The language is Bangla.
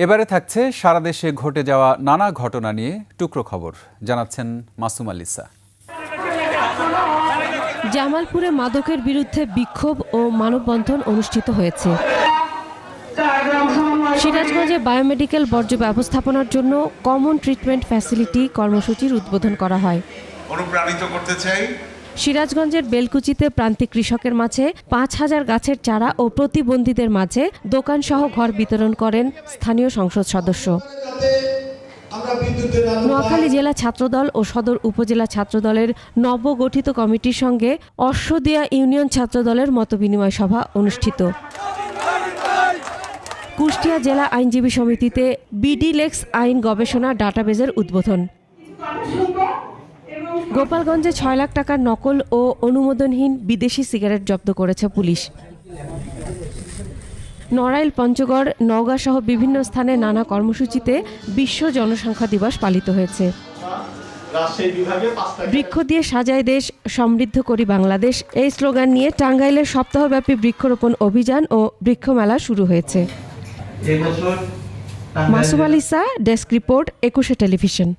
এবারে থাকছে সারা দেশে ঘটে যাওয়া নানা ঘটনা নিয়ে টুকরো খবর, জানাচ্ছেন মাসুম আলিসা। জামালপুরে মাদকের বিরুদ্ধে বিক্ষোভ ও মানববন্ধন অনুষ্ঠিত হয়েছে। সিরাজগঞ্জে বায়োমেডিক্যাল বর্জ্য ব্যবস্থাপনার জন্য কমন ট্রিটমেন্ট ফ্যাসিলিটি কর্মসূচির উদ্বোধন করা হয়। অনুপ্রাণিত করতে চাই। সিরাজগঞ্জের বেলকুচিতে প্রান্তিক কৃষকের মাঝে ৫,০০০ গাছের চারা ও প্রতিবন্ধীদের মাঝে দোকানসহ ঘর বিতরণ করেন স্থানীয় সংসদ সদস্য। নোয়াখালী জেলা ছাত্রদল ও সদর উপজেলা ছাত্রদলের নবগঠিত কমিটির সঙ্গে অশ্বদিয়া ইউনিয়ন ছাত্রদলের মতবিনিময় সভা অনুষ্ঠিত। কুষ্টিয়া জেলা আইনজীবী সমিতিতে বিডিলেক্স আইন গবেষণা ডাটাবেজের উদ্বোধন। গোপালগঞ্জে ৬ লাখ টাকার নকল ও অনুমোদনহীন বিদেশি সিগারেট জব্দ করেছে পুলিশ। নড়াইল, পঞ্চগড়, নওগাঁ সহ বিভিন্ন স্থানে নানা কর্মসূচিতে বিশ্ব জনসংখ্যা দিবস পালিত হয়েছে। বৃক্ষ দিয়ে সাজায় দেশ, সমৃদ্ধ করি বাংলাদেশ, এই স্লোগান নিয়ে টাঙ্গাইলের সপ্তাহব্যাপী বৃক্ষরোপণ অভিযান ও বৃক্ষমেলা শুরু হয়েছে। Masum আলিসা, desk report, ২১ television.